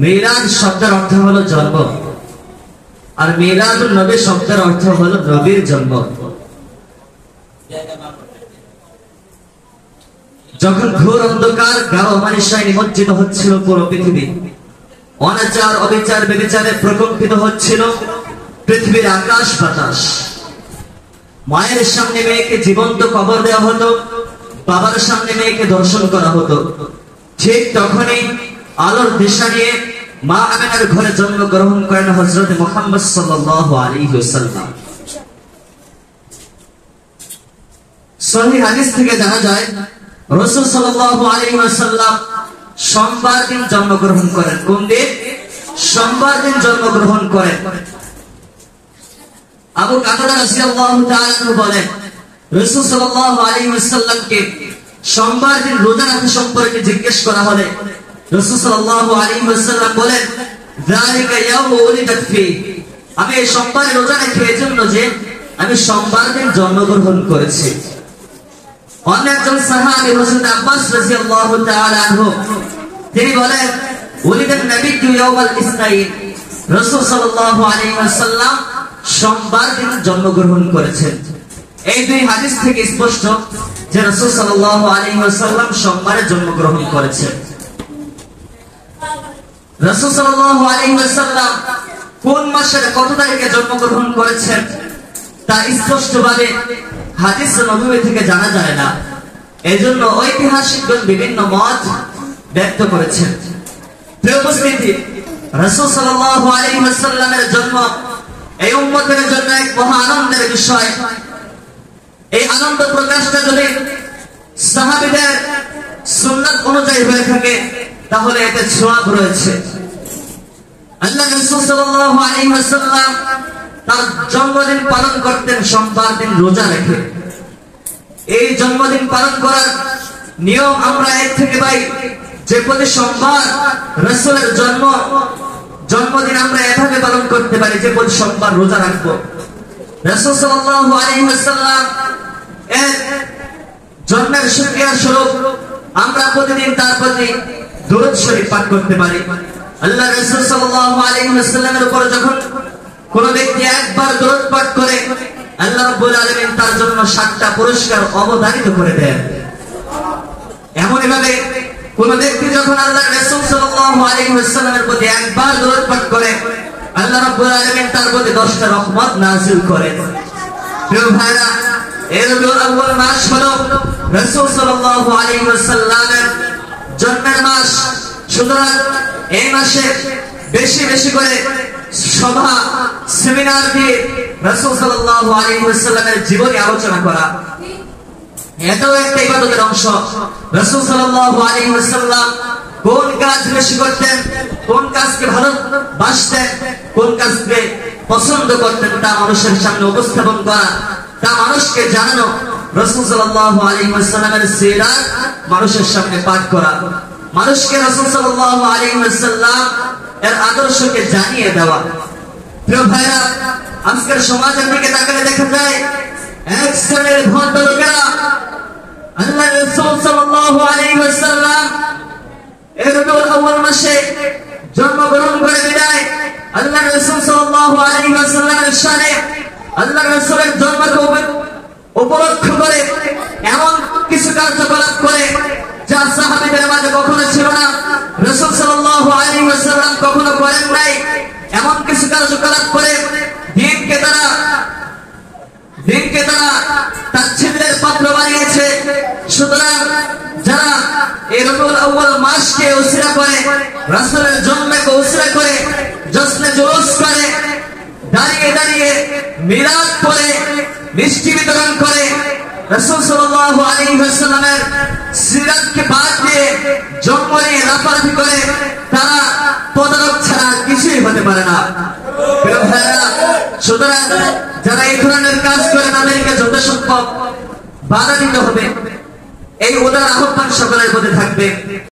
মিলাদ শব্দের অর্থ হলো জন্ম, আর মিলাদুন নবী শব্দের অর্থ হলো নবীর জন্ম। যখন ঘোর অন্ধকার গাঢ় অমানিসায় নিমজ্জিত হচ্ছিল পুরো পৃথিবী, অনাচার অবিচার বেবিচারে প্রকম্পিত হচ্ছিল পৃথিবীর আকাশ বাতাস, মায়ের সামনে মেয়েকে জীবন্ত কবর দেওয়া হতো, বাবার সামনে মেয়েকে দর্শন করা হতো, ঠিক তখনই আলোর দিশা নিয়ে মা আমিনার ঘরে জন্মগ্রহণ করেন হযরত মুহাম্মদ সাল্লাল্লাহু আলাইহি ওয়াসাল্লাম। সহিহ হাদিস থেকে জানা যায় রাসূল সাল্লাল্লাহু আলাইহি ওয়াসাল্লাম সোমবার দিন জন্মগ্রহণ করেন। কোন দিন? সোমবার দিন জন্মগ্রহণ করেন। আবু কাতাদা রাদিয়াল্লাহু তাআলা আনহু বলেন, রাসূল সাল্লাল্লাহু আলাইহি ওয়াসাল্লামকে সোমবার দিন রোজা রাখা সম্পর্কে জিজ্ঞেস করা হলে রাসূল সাল্লাল্লাহু আলাইহি ওয়াসাল্লাম বলেন, যালিকা ইয়াউমু উলিদাত ফি, আমি এই সোমবারে রোজা রাখি এজন্য যে আমি সোমবার দিন জন্মগ্রহণ করেছি। অন্য একজন সাহাবী হযরত আব্বাস রাদিয়াল্লাহু তাআলা আনহু তিনি বলেন, উলিদান নবিয়্যু ইয়াউমাল ইসনাইন, রাসূল সাল্লাল্লাহু আলাইহি ওয়াসাল্লাম সোমবার দিন জন্মগ্রহণ করেছেন। এই দুই হাদিস থেকে স্পষ্ট যে রাসূল সাল্লাল্লাহু আলাইহি ওয়াসাল্লাম সোমবারে জন্মগ্রহণ করেছেন। রাসূল সাল্লাল্লাহু আলাইহি ওয়াসাল্লাম কোন মাসের কত তারিখে জন্মগ্রহণ করেছেন তা স্পষ্টভাবে হাদিস নববী থেকে জানা যায় না। এজন্য ঐতিহাসিকগণ বিভিন্ন মত ব্যক্ত করেছেন। প্রিয় উপস্থিতি, রাসূল সাল্লাল্লাহু আলাইহি ওয়াসাল্লামের জন্ম এই উম্মতের জন্য এক মহা আনন্দের বিষয়। এই আনন্দ প্রকাশটা যদি সাহাবীদের সুন্নাত অনুযায়ী হয়ে থাকে তাহলে এতে সওয়াব রয়েছে। আল্লাহ রাসূল সাল্লাল্লাহু আলাইহি ওয়াসাল্লাম তার জন্মদিন পালন করতেন সোমবার দিন রোজা রেখে। এই জন্মদিন পালন করার নিয়ম আমরা এর থেকে পাই যে প্রতি সোমবার রাসূলের জন্মদিন আমরা এভাবে পালন করতে পারি যে প্রতি সোমবার রোজা রাখবো। রাসূল সাল্লাল্লাহু আলাইহি ওয়াসাল্লাম এর জন্মের শুকরিয়া স্বরূপ আমরা প্রতিদিন তার প্রতি দুরূদ শরীফ পাঠ করতে পারি। আল্লাহ রাসূল সাল্লাল্লাহু আলাইহি ওয়াসাল্লামের উপর যখন কোন ব্যক্তি একবার দুরূদ পাঠ করে আল্লাহ রাব্বুল আলামিন তার জন্য 7টা পুরস্কার অবধারিত করে দেন। এমনই ভাবে কোন ব্যক্তি যখন আল্লাহ রাসূল সাল্লাল্লাহু আলাইহি ওয়াসাল্লামের প্রতি একবার দুরূদ পাঠ করে আল্লাহ রাব্বুল আলামিন তার প্রতি 10টা রহমত নাযিল করেন। প্রিয় ভাইরা, এর আউয়াল মাস হলো রাসূল সাল্লাল্লাহু আলাইহি ওয়াসাল্লামের জন্মের মাস। সুতরাং এই মাসে বেশি বেশি করে সভা সেমিনার দিয়ে রাসূল সাল্লাল্লাহু আলাইহি ওয়াসাল্লামের জীবনী আলোচনা করা এটাও একটা ইবাদতের অংশ। রাসূল সাল্লাল্লাহু আলাইহি ওয়াসাল্লাম কোন কাজ বেশি করতেন, কোন কাজকে ভালোবাসতেন, কোন কাজকে পছন্দ করতেন তা মানুষের সামনে উপস্থাপন করা, তা মানুষকে জানানো, রাসূল সাল্লাল্লাহু আলাইহি ওয়াসাল্লামের সিরাত মানুষের সামনে পাঠ করা, মানুষকে রাসূল সাল্লাল্লাহু আলাইহি ওয়াসাল্লাম এর আদর্শকে জানিয়ে দেওয়া। প্রিয় ভাইরা, আজকের সমাজের দিকে তাকালে দেখা যায় এক শ্রেণীর ভণ্ড লোকেরা আল্লাহ রাসূল সাল্লাল্লাহু আলাইহি ওয়াসাল্লাম এর রবিউল আউয়াল মাসে জন্মগ্রহণ করে বিদায় আল্লাহ রাসূল সাল্লাল্লাহু আলাইহি ওয়াসাল্লামের শানে আল্লাহ রাসূলের জন্মকে উপলক্ষ করে এমন কিছু কার্যকলাপ করে যা সাহাবীদের মাঝে কখনো ছিল না, রাসূল সাল্লাল্লাহু আলাইহি ওয়াসাল্লাম কখনো করেন নাই। এমন কিছু কার্যকলাপ করে দিনকে তারা তাচ্ছিল্যের পাত্র বানিয়েছে। সুতরাং যারা এই রবিউল আউয়াল মাসকে উসিলা করে, রাসূলের জন্মকে উসিলা করে জশ্নে জুলুস করে, দাঁড়িয়ে দাঁড়িয়ে মিলাদ পড়ে, মিষ্টি বিতরণ করে, রাসূল সাল্লাল্লাহু আলাইহি ওয়াসাল্লামের সিরাতকে বাদ দিয়ে জন্ম নিয়ে লাফালাফি করে, তারা তদারক ছাড়া কিছুই হতে পারে না। প্রিয় ভাইরা, সুতরাং যারা এই ধরনের কাজ করে তাদেরকে যথাসম্ভব বাধা দিতে হবে। এই উদার আহ্বান সকলের মধ্যে থাকবে।